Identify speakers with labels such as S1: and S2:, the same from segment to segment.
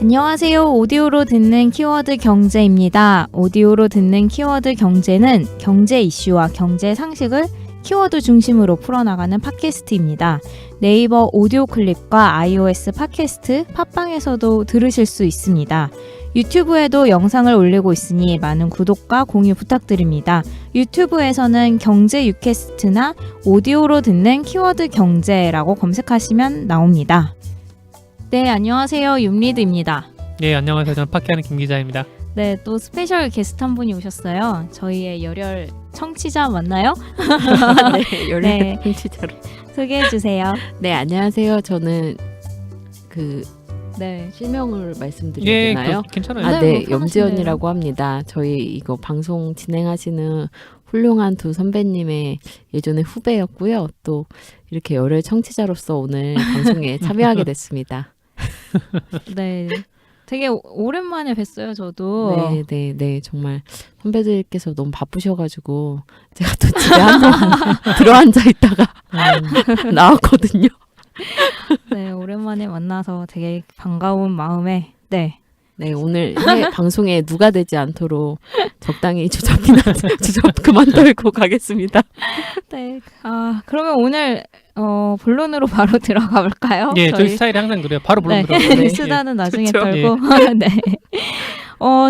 S1: 안녕하세요. 오디오로 듣는 키워드 경제입니다. 오디오로 듣는 키워드 경제는 경제 이슈와 경제 상식을 키워드 중심으로 풀어나가는 팟캐스트입니다. 네이버 오디오 클립과 iOS 팟캐스트, 팟빵에서도 들으실 수 있습니다. 유튜브에도 영상을 올리고 있으니 많은 구독과 공유 부탁드립니다. 유튜브에서는 경제 유캐스트나 오디오로 듣는 키워드 경제라고 검색하시면 나옵니다. 네, 안녕하세요. 윤리드입니다.
S2: 네, 안녕하세요. 저는 팟캐하는 김 기자입니다.
S1: 네, 또 스페셜 게스트 한 분이 오셨어요. 저희의 열혈 청취자 맞나요?
S3: 네, 열혈 청취자로.
S1: 소개해 주세요.
S3: 네, 안녕하세요. 저는
S1: 네.
S3: 실명을 말씀드려야 되나요?
S2: 괜찮아요.
S3: 네, 염지연이라고 합니다. 저희 이거 방송 진행하시는 훌륭한 두 선배님의 예전에 후배였고요. 또 이렇게 열혈 청취자로서 오늘 방송에 참여하게 됐습니다.
S1: 네. 되게 오랜만에 뵀어요, 저도.
S3: 네. 정말 선배들께서 너무 바쁘셔가지고 제가 또 집에 한동안 들어앉아 있다가 나왔거든요.
S1: 네, 오랜만에 만나서 되게 반가운 마음에
S3: 네, 오늘 방송에 누가 되지 않도록 적당히 주접 그만 떨고 가겠습니다.
S1: 네. 그러면 오늘 본론으로 바로 들어가 볼까요?
S2: 예, 저희 스타일이 항상 그래요. 바로 본론 들어가요.
S1: 네. 수다는 나중에
S3: 좋죠.
S1: 떨고. 네.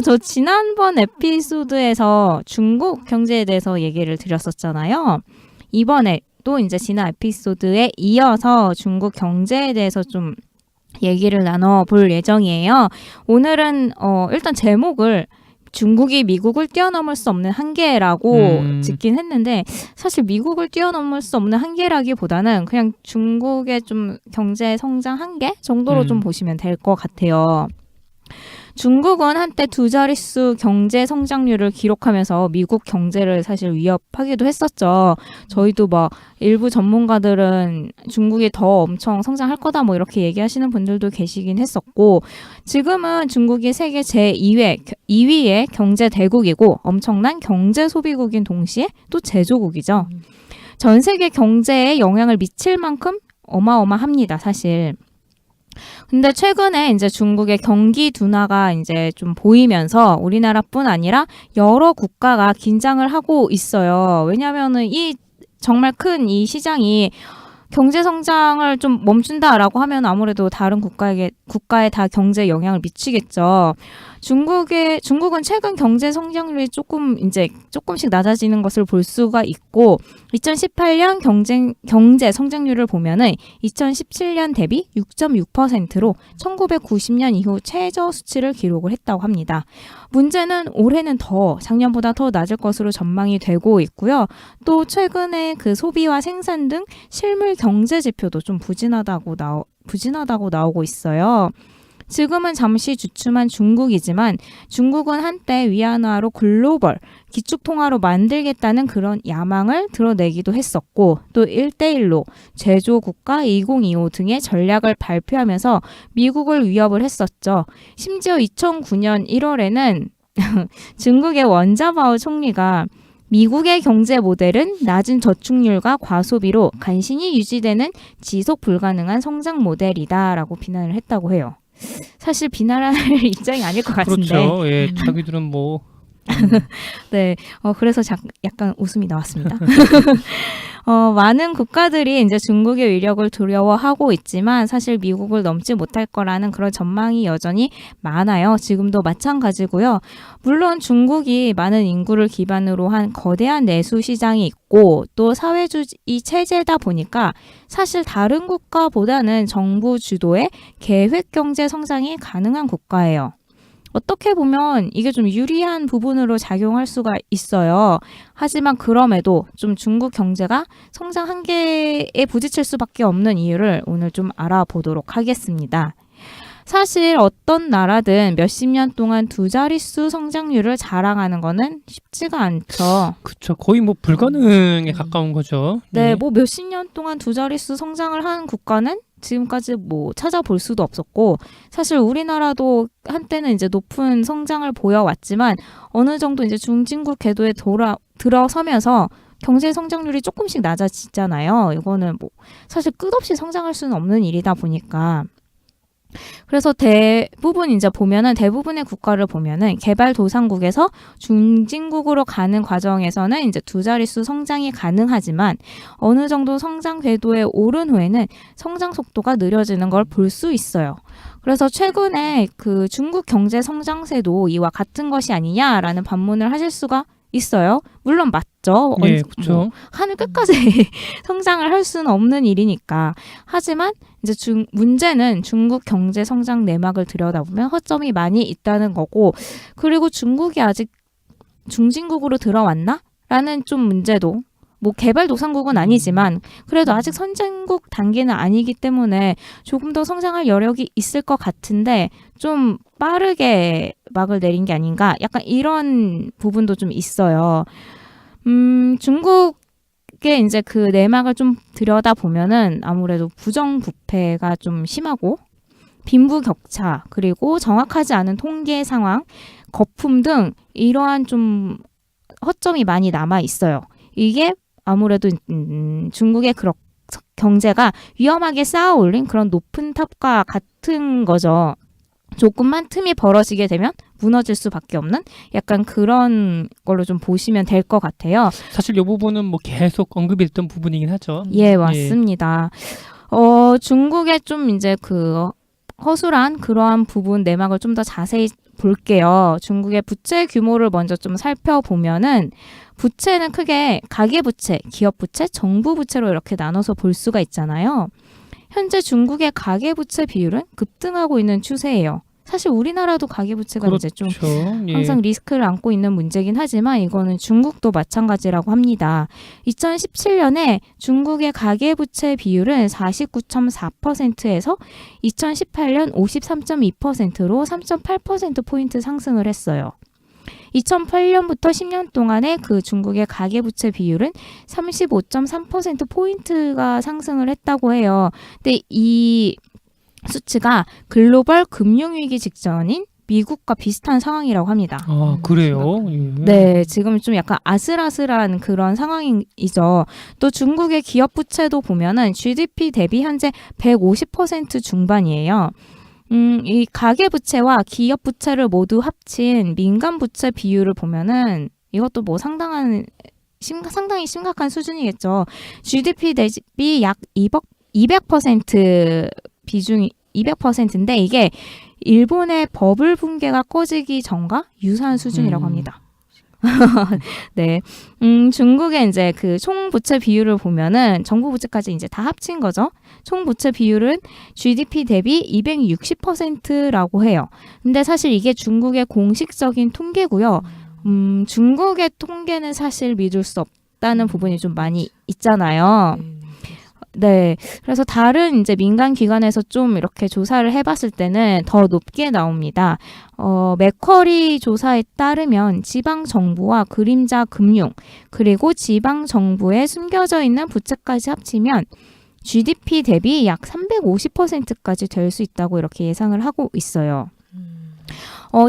S1: 저 지난번 에피소드에서 중국 경제에 대해서 얘기를 드렸었잖아요. 이번에 또 이제 지난 에피소드에 이어서 중국 경제에 대해서 좀 얘기를 나눠볼 예정이에요. 오늘은 일단 제목을 중국이 미국을 뛰어넘을 수 없는 한계라고 짓긴 했는데 사실 미국을 뛰어넘을 수 없는 한계라기보다는 그냥 중국의 좀 경제 성장 한계 정도로 좀 보시면 될 것 같아요. 중국은 한때 두 자릿수 경제 성장률을 기록하면서 미국 경제를 사실 위협하기도 했었죠. 저희도 막 일부 전문가들은 중국이 더 엄청 성장할 거다 뭐 이렇게 얘기하시는 분들도 계시긴 했었고 지금은 중국이 세계 제2위의 경제 대국이고 엄청난 경제 소비국인 동시에 또 제조국이죠. 전 세계 경제에 영향을 미칠 만큼 어마어마합니다, 사실. 근데 최근에 이제 중국의 경기 둔화가 이제 좀 보이면서 우리나라뿐 아니라 여러 국가가 긴장을 하고 있어요. 왜냐하면은 이 정말 큰 이 시장이 경제 성장을 좀 멈춘다라고 하면 아무래도 다른 국가에 다 경제에 영향을 미치겠죠. 중국은 최근 경제 성장률이 조금씩 낮아지는 것을 볼 수가 있고 2018년 경제 성장률을 보면은 2017년 대비 6.6%로 1990년 이후 최저 수치를 기록을 했다고 합니다. 문제는 올해는 작년보다 더 낮을 것으로 전망이 되고 있고요. 또 최근에 그 소비와 생산 등 실물 경제 지표도 좀 부진하다고 나오고 있어요. 지금은 잠시 주춤한 중국이지만 중국은 한때 위안화로 글로벌 기축통화로 만들겠다는 그런 야망을 드러내기도 했었고 또 1대1로 제조국가 2025 등의 전략을 발표하면서 미국을 위협을 했었죠. 심지어 2009년 1월에는 중국의 원자바오 총리가 미국의 경제 모델은 낮은 저축률과 과소비로 간신히 유지되는 지속 불가능한 성장 모델이다라고 비난을 했다고 해요. 사실 비난할 입장이 아닐 것 같은데.
S2: 그렇죠. 예, 자기들은 뭐.
S1: 네, 그래서 약간 웃음이 나왔습니다. 많은 국가들이 이제 중국의 위력을 두려워하고 있지만 사실 미국을 넘지 못할 거라는 그런 전망이 여전히 많아요. 지금도 마찬가지고요. 물론 중국이 많은 인구를 기반으로 한 거대한 내수 시장이 있고 또 사회주의 체제다 보니까 사실 다른 국가보다는 정부 주도의 계획 경제 성장이 가능한 국가예요. 어떻게 보면 이게 좀 유리한 부분으로 작용할 수가 있어요. 하지만 그럼에도 좀 중국 경제가 성장 한계에 부딪힐 수밖에 없는 이유를 오늘 좀 알아보도록 하겠습니다. 사실 어떤 나라든 몇십 년 동안 두 자릿수 성장률을 자랑하는 거는 쉽지가 않죠.
S2: 그렇죠. 거의 뭐 불가능에 가까운 거죠.
S1: 네, 뭐 몇십 년 동안 두 자릿수 성장을 한 국가는 지금까지 뭐 찾아볼 수도 없었고 사실 우리나라도 한때는 이제 높은 성장을 보여왔지만 어느 정도 이제 중진국 궤도에 들어서면서 경제 성장률이 조금씩 낮아지잖아요. 이거는 뭐 사실 끝없이 성장할 수는 없는 일이다 보니까 그래서 대부분 이제 보면은 대부분의 국가를 보면은 개발도상국에서 중진국으로 가는 과정에서는 이제 두 자릿수 성장이 가능하지만 어느 정도 성장 궤도에 오른 후에는 성장 속도가 느려지는 걸 볼 수 있어요. 그래서 최근에 그 중국 경제 성장세도 이와 같은 것이 아니냐라는 반문을 하실 수가 있어요. 물론 맞죠.
S2: 예, 그렇죠.
S1: 하늘 끝까지 성장을 할 수는 없는 일이니까. 하지만 이제 문제는 중국 경제 성장 내막을 들여다보면 허점이 많이 있다는 거고, 그리고 중국이 아직 중진국으로 들어왔나? 라는 좀 문제도, 뭐 개발도상국은 아니지만 그래도 아직 선진국 단계는 아니기 때문에 조금 더 성장할 여력이 있을 것 같은데 좀 빠르게 막을 내린 게 아닌가? 약간 이런 부분도 좀 있어요. 중국의 이제 그 내막을 좀 들여다 보면은 아무래도 부정부패가 좀 심하고 빈부격차, 그리고 정확하지 않은 통계 상황, 거품 등 이러한 좀 허점이 많이 남아 있어요. 이게 아무래도 중국의 그런 경제가 위험하게 쌓아 올린 그런 높은 탑과 같은 거죠. 조금만 틈이 벌어지게 되면 무너질 수밖에 없는 약간 그런 걸로 좀 보시면 될 것 같아요.
S2: 사실 이 부분은 뭐 계속 언급이 됐던 부분이긴 하죠.
S1: 예, 맞습니다. 중국의 좀 이제 그 허술한 그러한 부분 내막을 좀 더 자세히 볼게요. 중국의 부채 규모를 먼저 좀 살펴보면은 부채는 크게 가계부채, 기업부채, 정부부채로 이렇게 나눠서 볼 수가 있잖아요. 현재 중국의 가계부채 비율은 급등하고 있는 추세예요. 사실 우리나라도 가계부채가
S2: 그렇죠.
S1: 이제 좀
S2: 예.
S1: 항상 리스크를 안고 있는 문제긴 하지만 이거는 중국도 마찬가지라고 합니다. 2017년에 중국의 가계부채 비율은 49.4%에서 2018년 53.2%로 3.8%포인트 상승을 했어요. 2008년부터 10년 동안의 그 중국의 가계부채 비율은 35.3%포인트가 상승을 했다고 해요. 근데 이 수치가 글로벌 금융위기 직전인 미국과 비슷한 상황이라고 합니다.
S2: 아, 그래요? 예.
S1: 네, 지금 좀 약간 아슬아슬한 그런 상황이죠. 또 중국의 기업 부채도 보면은 GDP 대비 현재 150% 중반이에요. 이 가계 부채와 기업 부채를 모두 합친 민간 부채 비율을 보면은 이것도 뭐 상당히 심각한 수준이겠죠. GDP 대비 약 200% 비중이 200%인데 이게 일본의 버블 붕괴가 꺼지기 전과 유사한 수준이라고 합니다. 네. 중국의 이제 그 총 부채 비율을 보면은 정부 부채까지 이제 다 합친 거죠. 총 부채 비율은 GDP 대비 260%라고 해요. 근데 사실 이게 중국의 공식적인 통계고요. 중국의 통계는 사실 믿을 수 없다는 부분이 좀 많이 있잖아요. 네. 그래서 다른 이제 민간 기관에서 좀 이렇게 조사를 해봤을 때는 더 높게 나옵니다. 맥쿼리 조사에 따르면 지방 정부와 그림자 금융, 그리고 지방 정부에 숨겨져 있는 부채까지 합치면 GDP 대비 약 350%까지 될 수 있다고 이렇게 예상을 하고 있어요.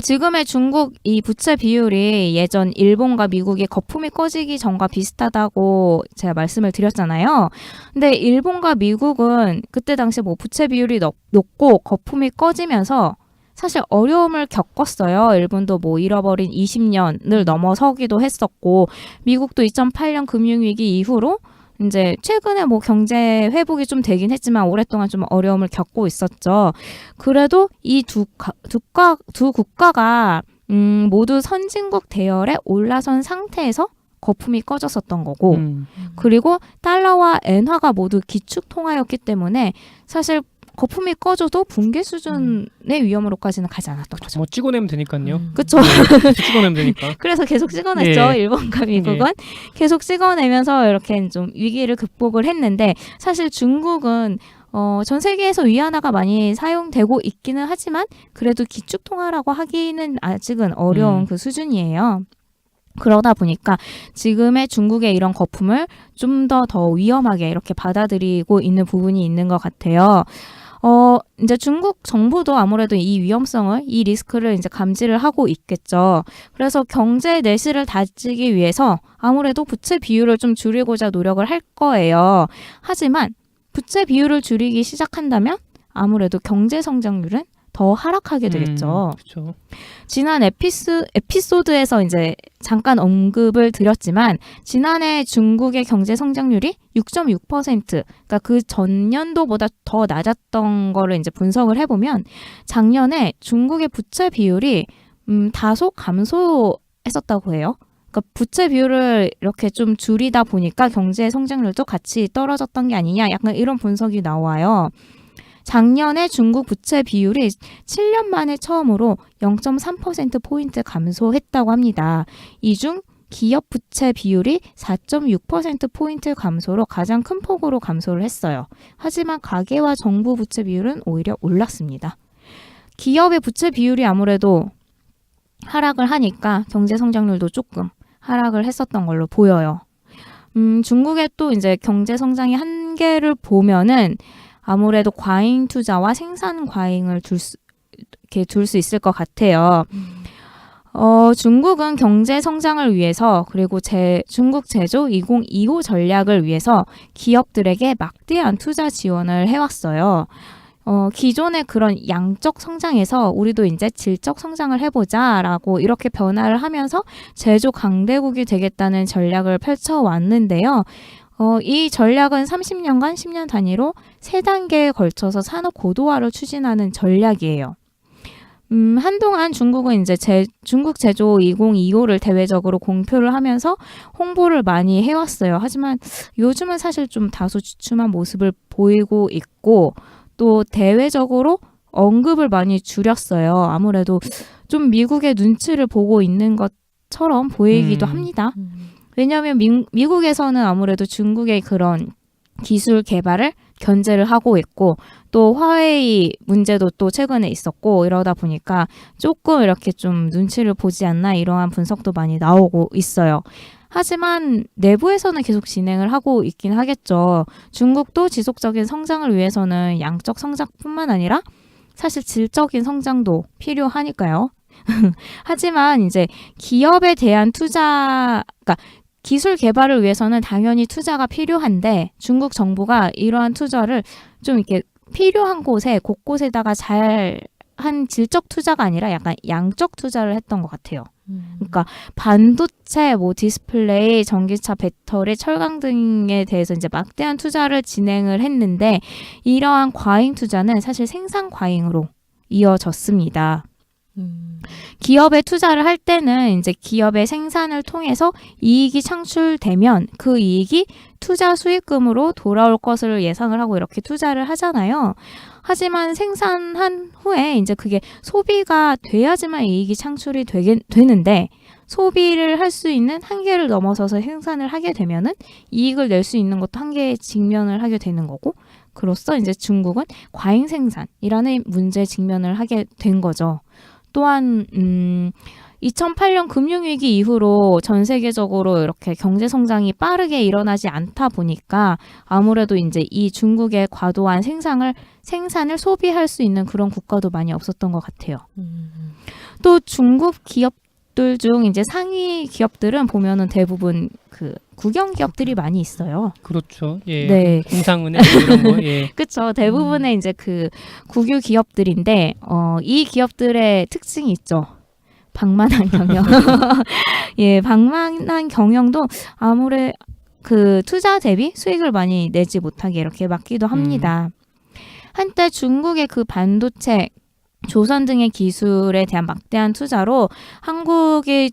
S1: 지금의 중국 이 부채 비율이 예전 일본과 미국의 거품이 꺼지기 전과 비슷하다고 제가 말씀을 드렸잖아요. 근데 일본과 미국은 그때 당시 뭐 부채 비율이 높고 거품이 꺼지면서 사실 어려움을 겪었어요. 일본도 뭐 잃어버린 20년을 넘어서기도 했었고, 미국도 2008년 금융위기 이후로 이제 최근에 뭐 경제 회복이 좀 되긴 했지만 오랫동안 좀 어려움을 겪고 있었죠. 그래도 이 두 국가가 모두 선진국 대열에 올라선 상태에서 거품이 꺼졌었던 거고, 그리고 달러와 엔화가 모두 기축 통화였기 때문에 사실 거품이 꺼져도 붕괴 수준의 위험으로까지는 가지 않았던 거죠.
S2: 뭐 찍어내면 되니까요.
S1: 그렇죠.
S2: 찍어내면 되니까.
S1: 그래서 계속 찍어냈죠.
S2: 예.
S1: 일본과 미국은 계속 찍어내면서 이렇게 좀 위기를 극복을 했는데, 사실 중국은 전 세계에서 위안화가 많이 사용되고 있기는 하지만 그래도 기축 통화라고 하기는 아직은 어려운 그 수준이에요. 그러다 보니까 지금의 중국의 이런 거품을 좀 더 위험하게 이렇게 받아들이고 있는 부분이 있는 것 같아요. 이제 중국 정부도 아무래도 이 위험성을, 이 리스크를 이제 감지를 하고 있겠죠. 그래서 경제 내실을 다지기 위해서 아무래도 부채 비율을 좀 줄이고자 노력을 할 거예요. 하지만 부채 비율을 줄이기 시작한다면 아무래도 경제 성장률은 더 하락하게 되겠죠.
S2: 그렇죠.
S1: 지난 에피소드에서 이제 잠깐 언급을 드렸지만 지난해 중국의 경제 성장률이 6.6%, 그러니까 그 전년도보다 더 낮았던 거를 이제 분석을 해보면 작년에 중국의 부채 비율이 다소 감소했었다고 해요. 그러니까 부채 비율을 이렇게 좀 줄이다 보니까 경제 성장률도 같이 떨어졌던 게 아니냐, 약간 이런 분석이 나와요. 작년에 중국 부채 비율이 7년 만에 처음으로 0.3%포인트 감소했다고 합니다. 이 중 기업 부채 비율이 4.6%포인트 감소로 가장 큰 폭으로 감소를 했어요. 하지만 가계와 정부 부채 비율은 오히려 올랐습니다. 기업의 부채 비율이 아무래도 하락을 하니까 경제 성장률도 조금 하락을 했었던 걸로 보여요. 중국의 또 이제 경제 성장의 한계를 보면은 아무래도 과잉 투자와 생산 과잉을 둘 수 있을 것 같아요. 중국은 경제 성장을 위해서 그리고 중국 제조 2025 전략을 위해서 기업들에게 막대한 투자 지원을 해왔어요. 기존의 그런 양적 성장에서 우리도 이제 질적 성장을 해보자라고 이렇게 변화를 하면서 제조 강대국이 되겠다는 전략을 펼쳐왔는데요. 이 전략은 30년간 10년 단위로 3단계에 걸쳐서 산업 고도화를 추진하는 전략이에요. 한동안 중국은 이제 중국 제조 2025를 대외적으로 공표를 하면서 홍보를 많이 해왔어요. 하지만 요즘은 사실 좀 다소 주춤한 모습을 보이고 있고 또 대외적으로 언급을 많이 줄였어요. 아무래도 좀 미국의 눈치를 보고 있는 것처럼 보이기도 합니다. 왜냐하면 미국에서는 아무래도 중국의 그런 기술 개발을 견제를 하고 있고 또 화웨이 문제도 또 최근에 있었고 이러다 보니까 조금 이렇게 좀 눈치를 보지 않나 이러한 분석도 많이 나오고 있어요. 하지만 내부에서는 계속 진행을 하고 있긴 하겠죠. 중국도 지속적인 성장을 위해서는 양적 성장뿐만 아니라 사실 질적인 성장도 필요하니까요. 하지만 이제 기업에 대한 투자, 그러니까 기술 개발을 위해서는 당연히 투자가 필요한데 중국 정부가 이러한 투자를 좀 이렇게 필요한 곳에 곳곳에다가 잘 한 질적 투자가 아니라 약간 양적 투자를 했던 것 같아요. 그러니까 반도체, 디스플레이, 전기차, 배터리, 철강 등에 대해서 이제 막대한 투자를 진행을 했는데 이러한 과잉 투자는 사실 생산 과잉으로 이어졌습니다. 기업에 투자를 할 때는 이제 기업의 생산을 통해서 이익이 창출되면 그 이익이 투자 수익금으로 돌아올 것을 예상을 하고 이렇게 투자를 하잖아요. 하지만 생산한 후에 이제 그게 소비가 돼야지만 이익이 창출이 되는데 소비를 할 수 있는 한계를 넘어서서 생산을 하게 되면은 이익을 낼 수 있는 것도 한계에 직면을 하게 되는 거고 그로써 이제 중국은 과잉 생산이라는 문제에 직면을 하게 된 거죠. 또한 2008년 금융위기 이후로 전 세계적으로 이렇게 경제 성장이 빠르게 일어나지 않다 보니까 아무래도 이제 이 중국의 과도한 생산을 소비할 수 있는 그런 국가도 많이 없었던 것 같아요. 또 중국 기업들 중 이제 상위 기업들은 보면은 대부분 그 국영 기업들이 많이 있어요.
S2: 그렇죠. 예.
S1: 네.
S2: 공상은행 이런 거. 예.
S1: 그렇죠. 대부분의 이제 그 국유 기업들인데 이 기업들의 특징이 있죠. 방만한 경영. 예, 방만한 경영도 아무래도 그 투자 대비 수익을 많이 내지 못하게 이렇게 막기도 합니다. 한때 중국의 그 반도체, 조선 등의 기술에 대한 막대한 투자로 한국의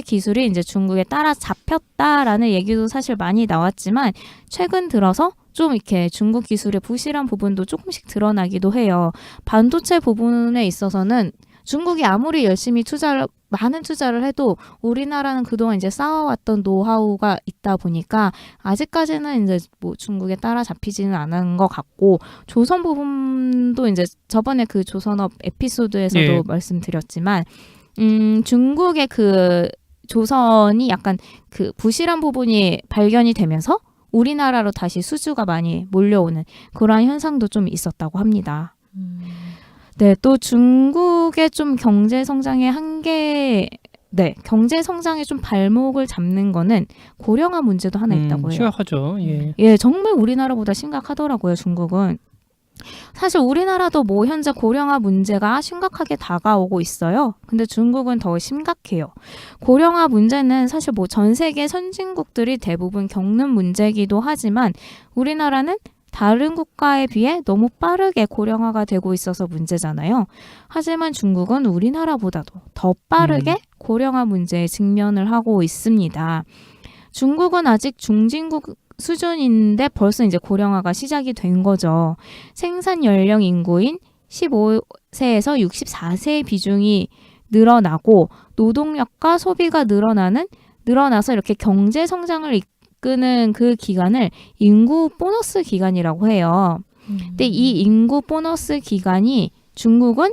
S1: 기술이 이제 중국에 따라잡혔다라는 얘기도 사실 많이 나왔지만 최근 들어서 좀 이렇게 중국 기술의 부실한 부분도 조금씩 드러나기도 해요. 반도체 부분에 있어서는 중국이 아무리 열심히 많은 투자를 해도 우리나라는 그동안 이제 쌓아왔던 노하우가 있다 보니까 아직까지는 이제 중국에 따라잡히지는 않은 것 같고 조선 부분도 이제 저번에 그 조선업 에피소드에서도
S2: 예.
S1: 말씀드렸지만 중국의 그 조선이 약간 그 부실한 부분이 발견이 되면서 우리나라로 다시 수주가 많이 몰려오는 그러한 현상도 좀 있었다고 합니다. 네, 또 중국의 좀 경제 성장의 한계, 네, 경제 성장에 좀 발목을 잡는 거는 고령화 문제도 하나 있다고 해요.
S2: 심각하죠. 예.
S1: 예, 정말 우리나라보다 심각하더라고요, 중국은. 사실 우리나라도 뭐 현재 고령화 문제가 심각하게 다가오고 있어요. 근데 중국은 더 심각해요. 고령화 문제는 사실 뭐 전 세계 선진국들이 대부분 겪는 문제이기도 하지만 우리나라는 다른 국가에 비해 너무 빠르게 고령화가 되고 있어서 문제잖아요. 하지만 중국은 우리나라보다도 더 빠르게 고령화 문제에 직면을 하고 있습니다. 중국은 아직 중진국 수준인데 벌써 이제 고령화가 시작이 된 거죠. 생산 연령 인구인 15세에서 64세의 비중이 늘어나고 노동력과 소비가 늘어나서 이렇게 경제 성장을 이끄는 그 기간을 인구 보너스 기간이라고 해요. 근데 이 인구 보너스 기간이 중국은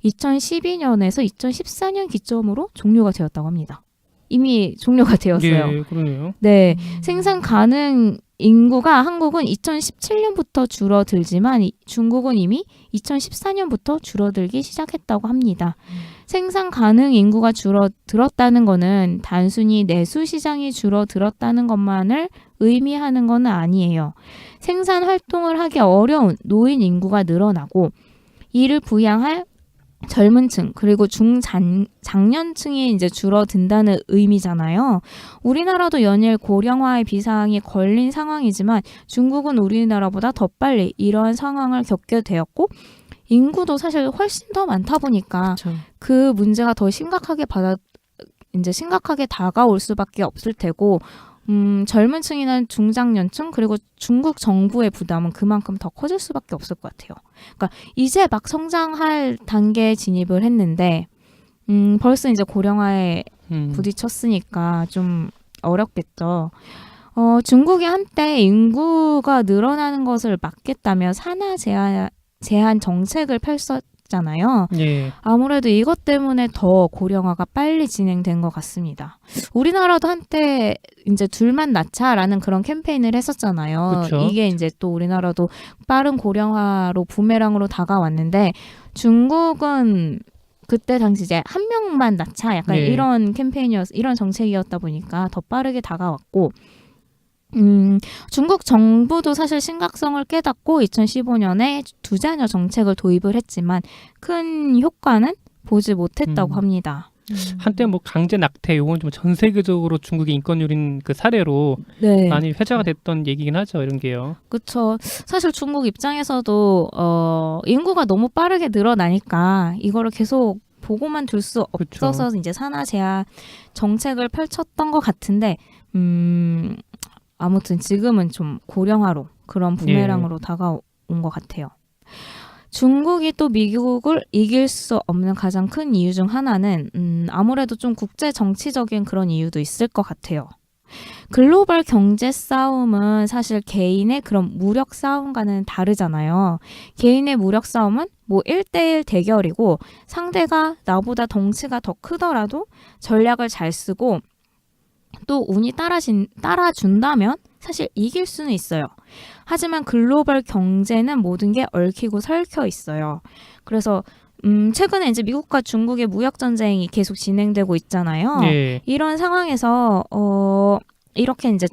S1: 2012년에서 2014년 기점으로 종료가 되었다고 합니다. 이미 종료가 되었어요.
S2: 예, 그러네요.
S1: 네, 생산 가능 인구가 한국은 2017년부터 줄어들지만 중국은 이미 2014년부터 줄어들기 시작했다고 합니다. 생산 가능 인구가 줄어들었다는 것은 단순히 내수 시장이 줄어들었다는 것만을 의미하는 것은 아니에요. 생산 활동을 하기 어려운 노인 인구가 늘어나고 이를 부양할 젊은 층 그리고 중장년층이 이제 줄어든다는 의미잖아요. 우리나라도 연일 고령화의 비상이 걸린 상황이지만 중국은 우리나라보다 더 빨리 이러한 상황을 겪게 되었고 인구도 사실 훨씬 더 많다 보니까
S3: 그렇죠.
S1: 그 문제가 더 심각하게 다가올 수밖에 없을 테고 젊은 층이나 중장년층 그리고 중국 정부의 부담은 그만큼 더 커질 수밖에 없을 것 같아요. 그러니까 이제 막 성장할 단계에 진입을 했는데 벌써 이제 고령화에 부딪혔으니까 좀 어렵겠죠. 중국이 한때 인구가 늘어나는 것을 막겠다며 산하 제한 정책을 펼쳤잖아요.
S2: 예.
S1: 아무래도 이것 때문에 더 고령화가 빨리 진행된 것 같습니다. 우리나라도 한때 이제 둘만 낳자라는 그런 캠페인을 했었잖아요.
S2: 그쵸.
S1: 이게 이제 또 우리나라도 빠른 고령화로 부메랑으로 다가왔는데 중국은 그때 당시 이제 한 명만 낳자 약간
S2: 네.
S1: 이런 이런 정책이었다 보니까 더 빠르게 다가왔고 중국 정부도 사실 심각성을 깨닫고 2015년에 두 자녀 정책을 도입을 했지만 큰 효과는 보지 못했다고 합니다.
S2: 한때 뭐 강제 낙태 요건 좀 전 세계적으로 중국의 인권유린 그 사례로
S1: 네,
S2: 많이 회자가 됐던 얘기긴 하죠. 이런 게요.
S1: 그렇죠. 사실 중국 입장에서도 인구가 너무 빠르게 늘어나니까 이거를 계속 보고만 둘 수
S2: 그쵸.
S1: 없어서 이제 산하 제한 정책을 펼쳤던 것 같은데 아무튼 지금은 좀 고령화로 그런 부메랑으로 다가온 것 같아요. 중국이 또 미국을 이길 수 없는 가장 큰 이유 중 하나는 아무래도 좀 국제 정치적인 그런 이유도 있을 것 같아요. 글로벌 경제 싸움은 사실 개인의 그런 무력 싸움과는 다르잖아요. 개인의 무력 싸움은 뭐 1대1 대결이고 상대가 나보다 덩치가 더 크더라도 전략을 잘 쓰고 또 운이 따라준다면 사실 이길 수는 있어요. 하지만 글로벌 경제는 모든 게 얽히고 설켜 있어요. 그래서 최근에 이제 미국과 중국의 무역 전쟁이 계속 진행되고 있잖아요.
S2: 예.
S1: 이런 상황에서 이렇게 이제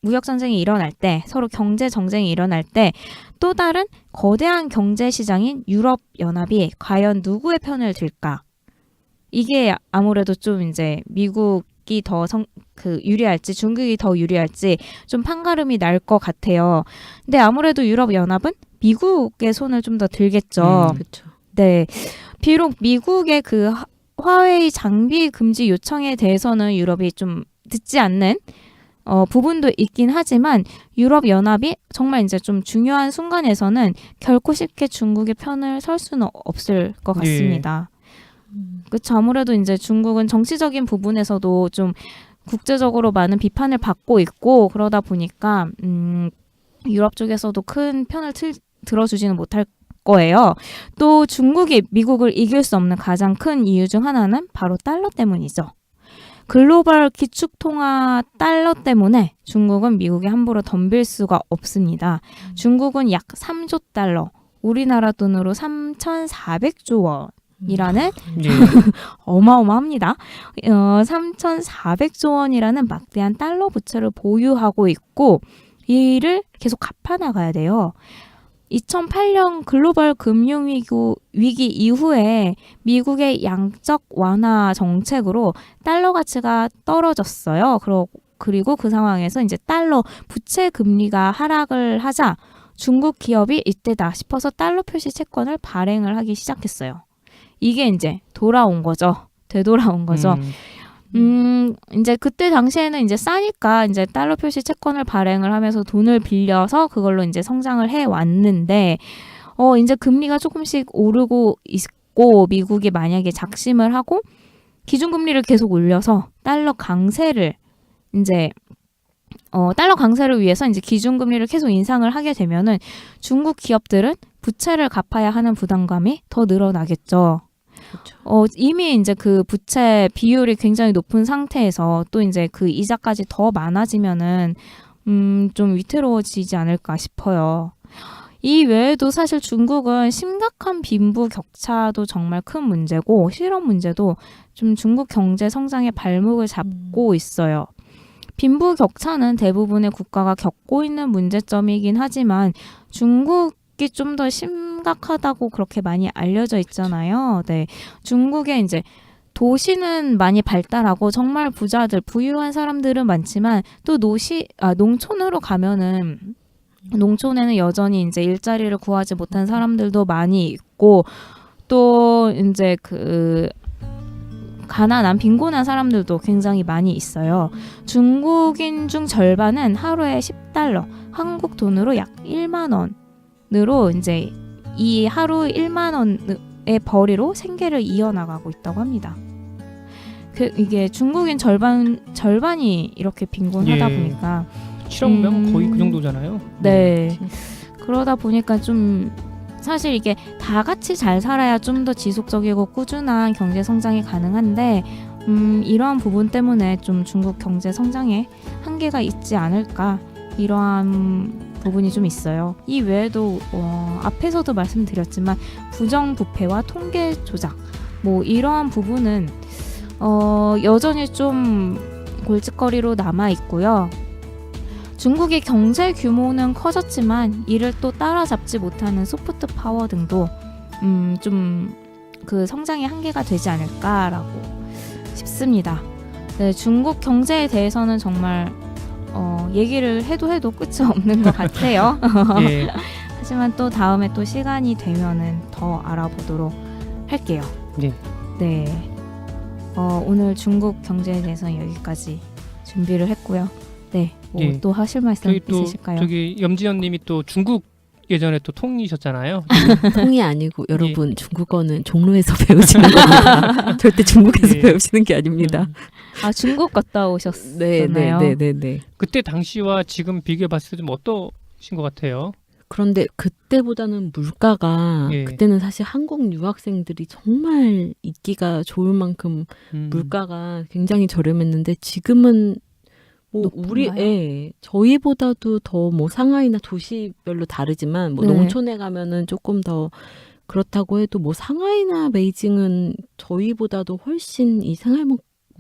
S1: 무역 전쟁이 일어날 때 서로 경제 정쟁이 일어날 때 또 다른 거대한 경제 시장인 유럽 연합이 과연 누구의 편을 들까? 이게 아무래도 좀 이제 미국이 더 유리할지 중국이 더 유리할지 좀 판가름이 날 것 같아요. 근데 아무래도 유럽 연합은 미국의 손을 좀 더 들겠죠.
S3: 그렇죠.
S1: 네, 비록 미국의 그 화웨이 장비 금지 요청에 대해서는 유럽이 좀 듣지 않는 부분도 있긴 하지만 유럽 연합이 정말 이제 좀 중요한 순간에서는 결코 쉽게 중국의 편을 설 수는 없을 것 같습니다. 그렇죠. 아무래도 이제 중국은 정치적인 부분에서도 좀 국제적으로 많은 비판을 받고 있고 그러다 보니까 유럽 쪽에서도 큰 편을 들어주지는 못할 거예요. 또 중국이 미국을 이길 수 없는 가장 큰 이유 중 하나는 바로 달러 때문이죠. 글로벌 기축통화 달러 때문에 중국은 미국에 함부로 덤빌 수가 없습니다. 중국은 약 3조 달러, 우리나라 돈으로 3,400조 원. 이라는
S2: 예.
S1: 어마어마합니다. 3,400조 원이라는 막대한 달러 부채를 보유하고 있고 이를 계속 갚아나가야 돼요. 2008년 글로벌 금융위기 이후에 미국의 양적 완화 정책으로 달러 가치가 떨어졌어요. 그리고 그 상황에서 이제 달러 부채 금리가 하락을 하자 중국 기업이 이때다 싶어서 달러 표시 채권을 발행을 하기 시작했어요. 이게 이제 돌아온 거죠. 되돌아온 거죠. 이제 그때 당시에는 이제 싸니까 이제 달러 표시 채권을 발행을 하면서 돈을 빌려서 그걸로 이제 성장을 해 왔는데, 이제 금리가 조금씩 오르고 있고, 미국이 만약에 작심을 하고 기준금리를 계속 올려서 달러 강세를 위해서 이제 기준금리를 계속 인상을 하게 되면은 중국 기업들은 부채를 갚아야 하는 부담감이 더 늘어나겠죠.
S3: 그렇죠.
S1: 이미 이제 그 부채 비율이 굉장히 높은 상태에서 또 이제 그 이자까지 더 많아지면은 좀 위태로워지지 않을까 싶어요. 이 외에도 사실 중국은 심각한 빈부 격차도 정말 큰 문제고 실업 문제도 좀 중국 경제 성장의 발목을 잡고 있어요. 빈부 격차는 대부분의 국가가 겪고 있는 문제점이긴 하지만 중국이 좀 더 심각하다고 그렇게 많이 알려져 있잖아요. 네. 중국의 이제 도시는 많이 발달하고 정말 부자들, 부유한 사람들은 많지만 또 농촌으로 가면은 농촌에는 여전히 이제 일자리를 구하지 못한 사람들도 많이 있고 또 이제 그 가난한 빈곤한 사람들도 굉장히 많이 있어요. 중국인 중 절반은 하루에 10달러, 한국 돈으로 약 1만 원으로 이제 이 하루 1만 원의 벌이로 생계를 이어나가고 있다고 합니다. 이게 중국인 절반이 이렇게 빈곤하다
S2: 예.
S1: 보니까
S2: 7억 명 거의 그 정도잖아요.
S1: 네. 그러다 보니까 좀 사실 이게 다 같이 잘 살아야 좀 더 지속적이고 꾸준한 경제 성장이 가능한데 이러한 부분 때문에 좀 중국 경제 성장에 한계가 있지 않을까 이러한 부분이 좀 있어요. 이 외에도 앞에서도 말씀드렸지만 부정부패와 통계 조작 뭐 이러한 부분은 여전히 좀 골칫거리로 남아 있고요. 중국의 경제 규모는 커졌지만 이를 또 따라잡지 못하는 소프트 파워 등도 좀 그 성장의 한계가 되지 않을까라고 싶습니다. 네, 중국 경제에 대해서는 정말 얘기를 해도 끝이 없는 것 같아요.
S2: 예.
S1: 하지만 또 다음에 또 시간이 되면은 더 알아보도록 할게요.
S2: 네.
S1: 네. 오늘 중국 경제에 대해서는 여기까지 준비를 했고요. 네. 뭐
S2: 예.
S1: 또 하실 말씀
S2: 저기 또
S1: 있으실까요?
S2: 저기 염지연님이 또 중국 예전에 또 통이셨잖아요.
S3: 통이 아니고 여러분 중국어는 종로에서 배우시는 겁니다. 절대 중국에서
S2: 예.
S3: 배우시는 게 아닙니다.
S1: 아, 중국 갔다 오셨나요?
S3: 네.
S2: 그때 당시와 지금 비교해봤을 때 좀 어떠신 것 같아요?
S3: 그런데 그때보다는 물가가
S2: 예.
S3: 그때는 사실 한국 유학생들이 정말 있기가 좋을 만큼 물가가 굉장히 저렴했는데 지금은 뭐
S1: 높은가요?
S3: 저희보다도 더 뭐 상하이나 도시별로 다르지만 뭐
S1: 네.
S3: 농촌에 가면은 조금 더 그렇다고 해도 뭐 상하이나 베이징은 저희보다도 훨씬 이 생활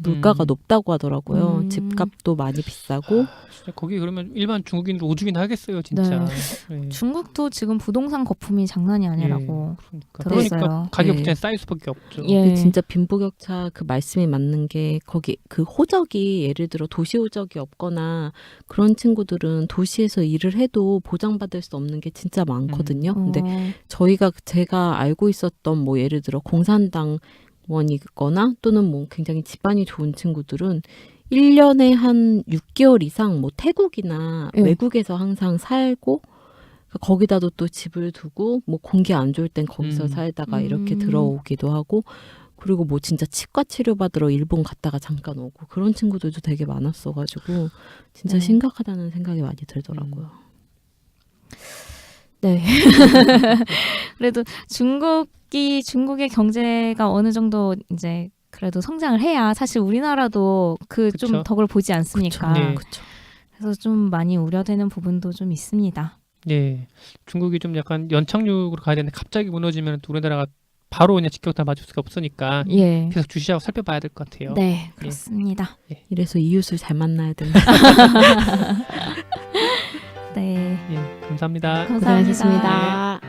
S3: 물가가 높다고 하더라고요. 집값도 많이 비싸고.
S2: 진짜 거기 그러면 일반 중국인들 오죽이나 하겠어요, 진짜. 예.
S1: 중국도 지금 부동산 거품이 장난이 아니라고
S2: 그러니까
S1: 들었어요.
S2: 가격이
S3: 네.
S2: 그냥 쌓일 수밖에 없죠.
S1: 예.
S3: 근데 진짜 빈부격차 그 말씀이 맞는 게 거기 그 호적이 예를 들어 도시 호적이 없거나 그런 친구들은 도시에서 일을 해도 보장받을 수 없는 게 진짜 많거든요. 근데 제가 알고 있었던 뭐 예를 들어 공산당 원이거나 또는 뭐 굉장히 집안이 좋은 친구들은 1년에 한 6개월 이상 뭐 태국이나
S1: 네.
S3: 외국에서 항상 살고 거기다도 또 집을 두고 뭐 공기 안 좋을 땐 거기서 살다가 이렇게 들어오기도 하고 그리고 뭐 진짜 치과 치료 받으러 일본 갔다가 잠깐 오고 그런 친구들도 되게 많았어가지고 진짜 심각하다는 생각이 많이 들더라고요.
S1: 네. 그래도 중국의 경제가 어느 정도 이제 그래도 성장을 해야 사실 우리나라도 그 좀
S2: 그쵸.
S1: 덕을 보지 않습니까?
S2: 네.
S3: 그렇죠.
S1: 그래서 좀 많이 우려되는 부분도 좀 있습니다.
S2: 예. 중국이 좀 약간 연착륙으로 가야 되는데 갑자기 무너지면 또 우리나라가 바로 그냥 직격탄 맞을 수가 없으니까
S1: 예.
S2: 계속 주시하고 살펴봐야 될 것 같아요.
S1: 네, 그렇습니다.
S3: 이래서 이웃을 잘 만나야 된다.
S1: 네.
S2: 예. 감사합니다.
S1: 감사합니다.
S3: 고생하셨습니다.